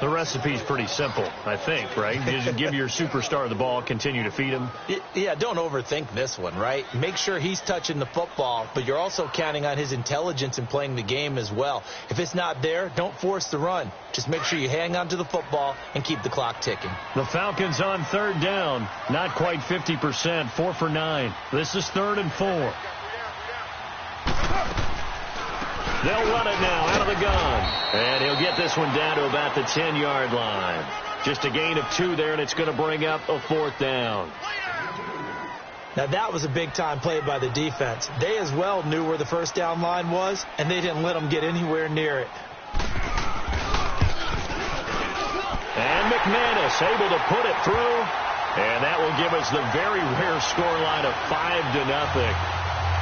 Speaker 3: The recipe's pretty simple, I think, right? You just give your superstar the ball, continue to feed him.
Speaker 5: Yeah, don't overthink this one, right? Make sure he's touching the football, but you're also counting on his intelligence in playing the game as well. If it's not there, don't force the run. Just make sure you hang on to the football and keep the clock ticking.
Speaker 3: The Falcons on 3rd down. Not quite 50%, 4 for 9. This is 3rd and 4. They'll run it now out of the gun. And he'll get this one down to about the 10-yard line. Just a gain of 2 there, and it's going to bring up a 4th down.
Speaker 5: Now, that was a big-time play by the defense. They as well knew where the first down line was, and they didn't let them get anywhere near it.
Speaker 3: And McManus able to put it through. And that will give us the very rare scoreline of 5-0.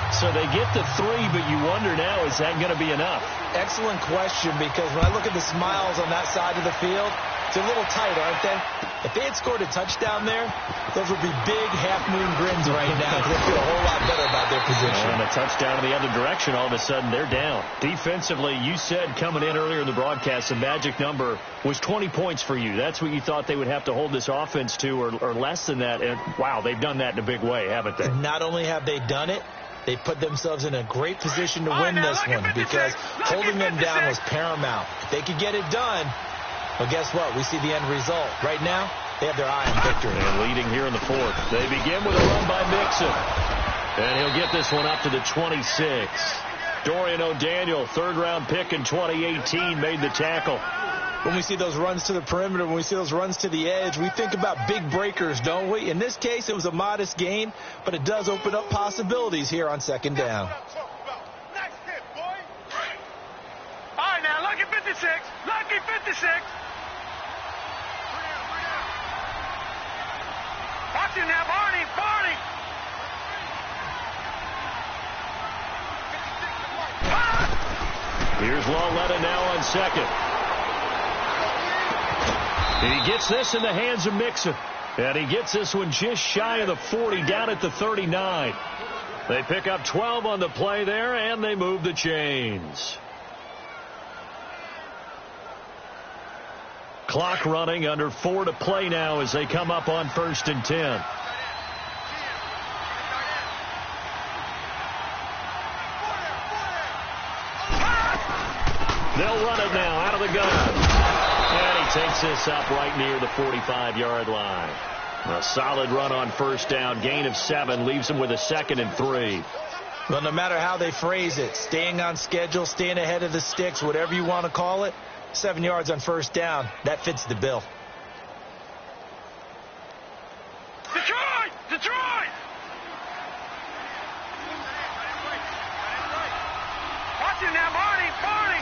Speaker 3: So they get to 3, but you wonder now, is that going to be enough?
Speaker 5: Excellent question, because when I look at the smiles on that side of the field, they're a little tight, aren't they? If they had scored a touchdown there, those would be big half-moon grins right now. They feel a whole lot better about their position.
Speaker 3: And a touchdown in the other direction, all of a sudden they're down. Defensively, you said coming in earlier in the broadcast, the magic number was 20 points for you. That's what you thought they would have to hold this offense to, or less than that. And, wow, they've done that in a big way, haven't they?
Speaker 5: Not only have they done it, they put themselves in a great position to win this one, because holding them down was paramount. If they could get it done, well, guess what? We see the end result. Right now, they have their eye on victory.
Speaker 3: And leading here in the 4th. They begin with a run by Mixon. And he'll get this one up to the 26. Dorian O'Daniel, 3rd-round pick in 2018, made the tackle.
Speaker 5: When we see those runs to the perimeter, when we see those runs to the edge, we think about big breakers, don't we? In this case, it was a modest gain, but it does open up possibilities here on 2nd down.
Speaker 4: All right, now, lucky 56. Lucky 56. Watch it now, Barney. Barney.
Speaker 3: Here's Lawletta now on 2nd. And he gets this in the hands of Mixon. And he gets this one just shy of the 40, down at the 39. They pick up 12 on the play there, and they move the chains. Clock running, under 4 to play now as they come up on 1st and 10. They'll run it now out of the gun. And he takes this up right near the 45-yard line. A solid run on 1st down. Gain of 7 leaves them with a 2nd and 3.
Speaker 5: Well, no matter how they phrase it, staying on schedule, staying ahead of the sticks, whatever you want to call it, 7 yards on 1st down, that fits the bill.
Speaker 4: Detroit! Detroit! Watch it now, Barney. Barney.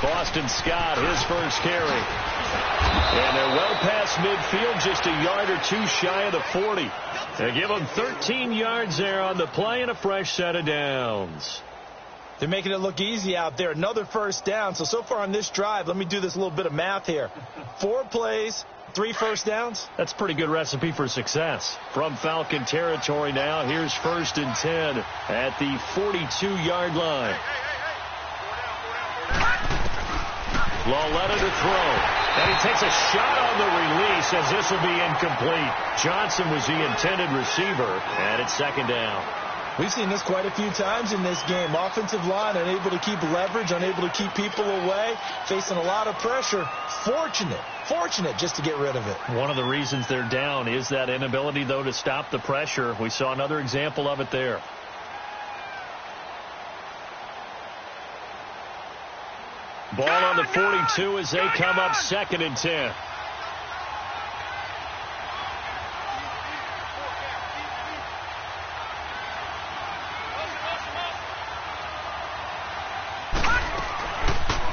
Speaker 3: Boston Scott, his first carry. And they're well past midfield, just a yard or 2 shy of the 40. They give them 13 yards there on the play and a fresh set of downs.
Speaker 5: They're making it look easy out there. Another 1st down. So far on this drive, let me do this little bit of math here. 4 plays, 3 1st downs.
Speaker 3: That's a pretty good recipe for success. From Falcon territory now, here's 1st and 10 at the 42-yard line. Lawletta to throw. And he takes a shot on the release as this will be incomplete. Johnson was the intended receiver, and it's 2nd down.
Speaker 5: We've seen this quite a few times in this game. Offensive line unable to keep leverage, unable to keep people away, facing a lot of pressure. Fortunate just to get rid of it.
Speaker 3: One of the reasons they're down is that inability, though, to stop the pressure. We saw another example of it there. Ball on the 42 as they come up 2nd and 10.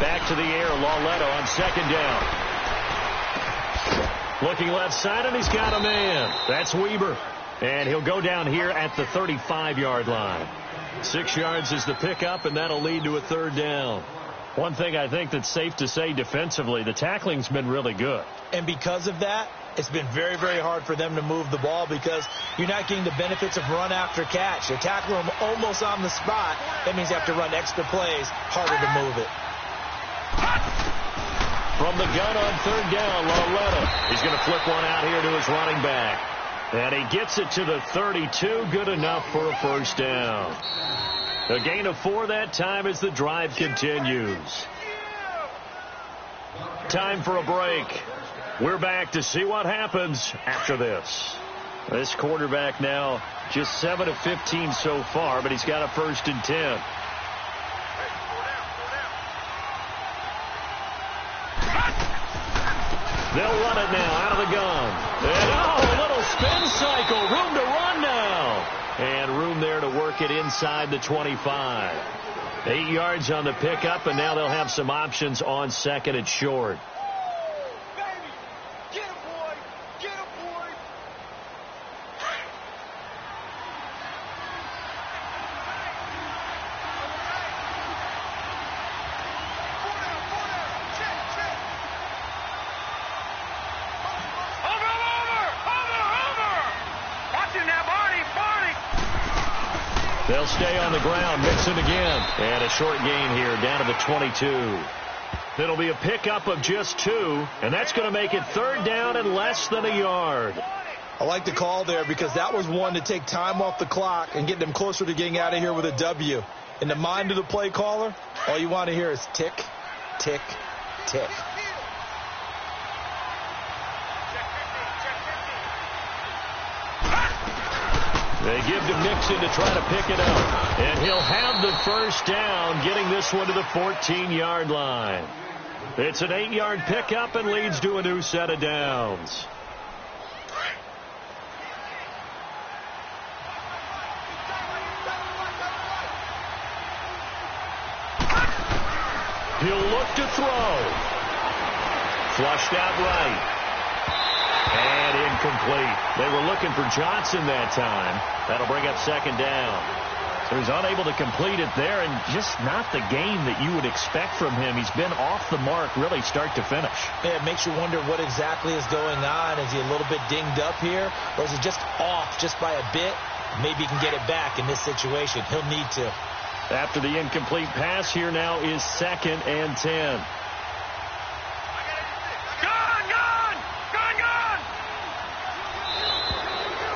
Speaker 3: Back to the air, Lawletta on 2nd down. Looking left side, and he's got a man. That's Weber. And he'll go down here at the 35-yard line. 6 yards is the pickup, and that'll lead to a 3rd down. One thing I think that's safe to say defensively, the tackling's been really good.
Speaker 5: And because of that, it's been very, very hard for them to move the ball because you're not getting the benefits of run after catch. You're tackling them almost on the spot. That means you have to run extra plays, harder to move it.
Speaker 3: From the gun on third down, Lauletta. He's going to flip one out here to his running back. And he gets it to the 32. Good enough for a first down. A gain of 4 that time as the drive continues. Time for a break. We're back to see what happens after this. This quarterback now just 7 of 15 so far, but he's got a 1st and 10. They'll run it now out of the gun. And a little spin cycle. Room to run now. And room there to work it inside the 25. 8 yards on the pickup, and now they'll have some options on 2nd and short. They'll stay on the ground, mix it again. And a short gain here down to the 22. It'll be a pickup of just 2, and that's going to make it 3rd down and less than a yard.
Speaker 5: I like the call there because that was one to take time off the clock and get them closer to getting out of here with a W. In the mind of the play caller, all you want to hear is tick, tick, tick.
Speaker 3: They give to Mixon to try to pick it up. And he'll have the first down, getting this one to the 14-yard line. It's an 8-yard pickup and leads to a new set of downs. He'll look to throw. Flushed out right. And incomplete. They were looking for Johnson that time. That'll bring up 2nd down. So he's unable to complete it there, and just not the game that you would expect from him. He's been off the mark really start to finish.
Speaker 5: Yeah, it makes you wonder what exactly is going on. Is he a little bit dinged up here, or is he just off just by a bit? Maybe he can get it back in this situation. He'll need to.
Speaker 3: After the incomplete pass, here now is 2nd and 10.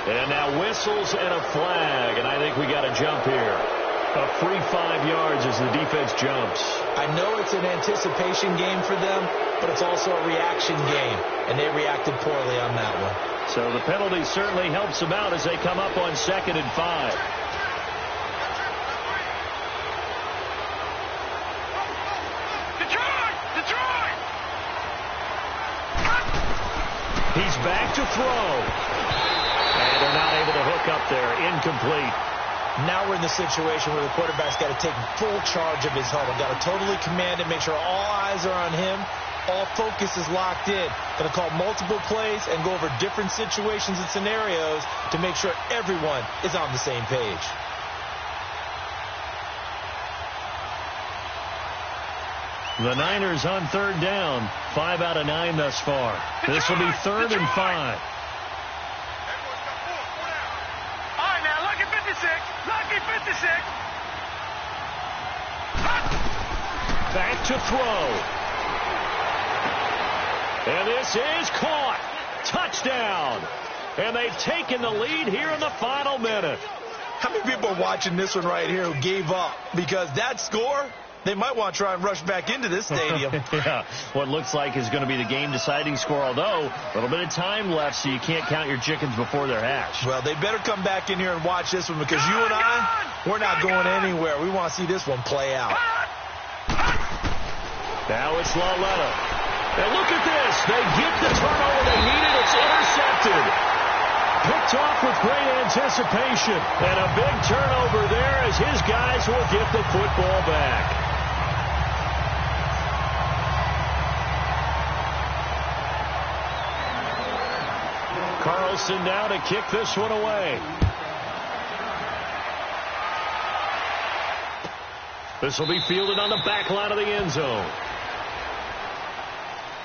Speaker 3: And now whistles and a flag, and I think we got a jump here. A free 5 yards as the defense jumps.
Speaker 5: I know it's an anticipation game for them, but it's also a reaction game, and they reacted poorly on that one.
Speaker 3: So the penalty certainly helps them out as they come up on 2nd and 5. He's back to throw. And they're not able to hook up there. Incomplete.
Speaker 5: Now we're in the situation where the quarterback's got to take full charge of his huddle. Got to totally command it, make sure all eyes are on him. All focus is locked in. Going to call multiple plays and go over different situations and scenarios to make sure everyone is on the same page.
Speaker 3: The Niners on 3rd down. 5 out of 9 thus far. This will be 3rd and 5. Back to throw. And this is caught. Touchdown. And they've taken the lead here in the final minute.
Speaker 5: How many people are watching this one right here who gave up? Because that score, they might want to try and rush back into this stadium.
Speaker 3: Yeah, what looks like is going to be the game-deciding score, although a little bit of time left, so you can't count your chickens before they're hatched.
Speaker 5: Well, they better come back in here and watch this one because you and I, we're not going anywhere. We want to see this one play out.
Speaker 3: Now it's Lauletta. And look at this. They get the turnover they needed. It's intercepted. Picked off with great anticipation. And a big turnover there as his guys will get the football back. Carlson now to kick this one away. This will be fielded on the back line of the end zone.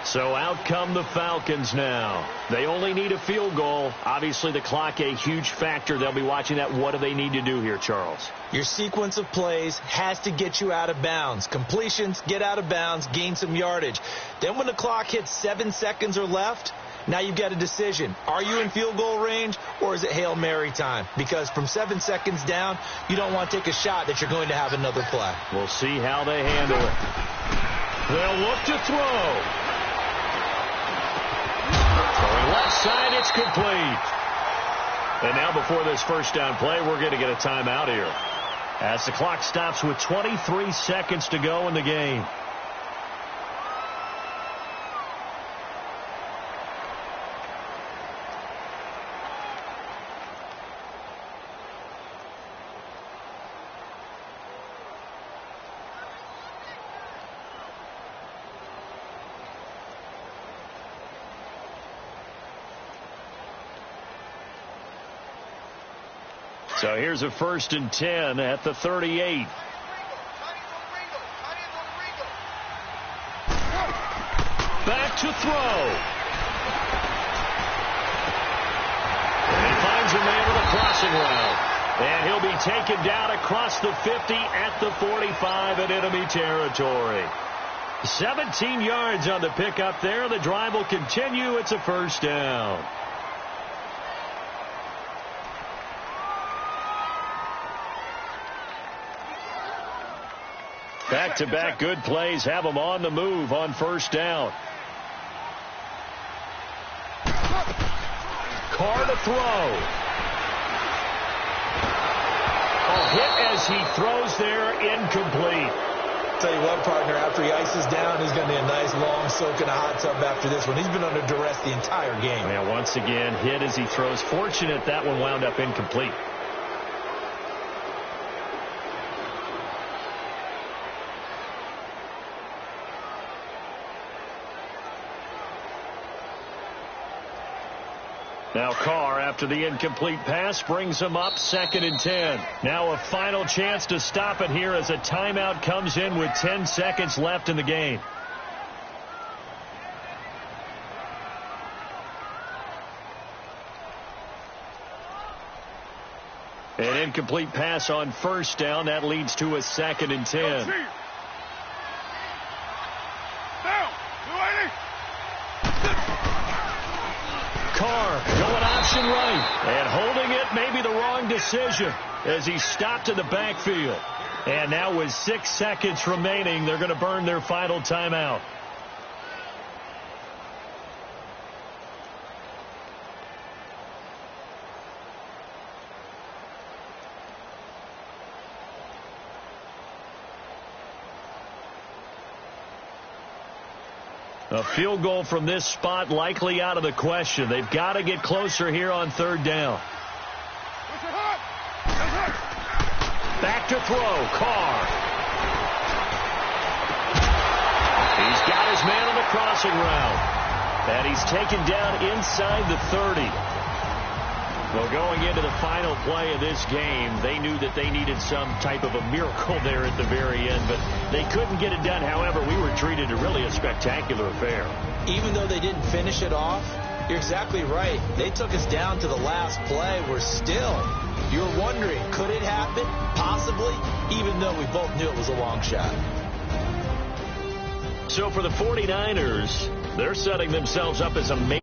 Speaker 3: So out come the Falcons now. They only need a field goal. Obviously, the clock a huge factor. They'll be watching that. What do they need to do here, Charles?
Speaker 5: Your sequence of plays has to get you out of bounds. Completions, get out of bounds, gain some yardage. Then when the clock hits 7 seconds or left, now you've got a decision. Are you in field goal range or is it Hail Mary time? Because from 7 seconds down, you don't want to take a shot that you're going to have another play.
Speaker 3: We'll see how they handle it. They'll look to throw. Left side, it's complete. And now before this first down play, we're going to get a timeout here, as the clock stops with 23 seconds to go in the game. So here's a 1st and 10 at the 38. Back to throw. And he finds a man with a crossing route. And he'll be taken down across the 50 at the 45 in enemy territory. 17 yards on the pickup there. The drive will continue. It's a 1st down. Back-to-back good plays have them on the move on 1st down. Carr to throw. A hit as he throws there, incomplete.
Speaker 5: Tell you what, partner, after he ices down, he's going to be a nice long soak in a hot tub after this one. He's been under duress the entire game.
Speaker 3: Yeah, once again, hit as he throws. Fortunate that one wound up incomplete. Now Carr, after the incomplete pass, brings him up 2nd and 10. Now a final chance to stop it here as a timeout comes in with 10 seconds left in the game. An incomplete pass on 1st down. That leads to a 2nd and 10. Carr going option right and holding it, maybe the wrong decision as he stopped in the backfield. And now with 6 seconds remaining, they're going to burn their final timeout. A field goal from this spot likely out of the question. They've got to get closer here on 3rd down. Back to throw. Carr. He's got his man on the crossing route. And he's taken down inside the 30. Well, going into the final play of this game, they knew that they needed some type of a miracle there at the very end, but they couldn't get it done. However, we were treated to really a spectacular affair. Even though they didn't finish it off, you're exactly right. They took us down to the last play. We're still, you're wondering, could it happen? Possibly, even though we both knew it was a long shot. So for the 49ers, they're setting themselves up as a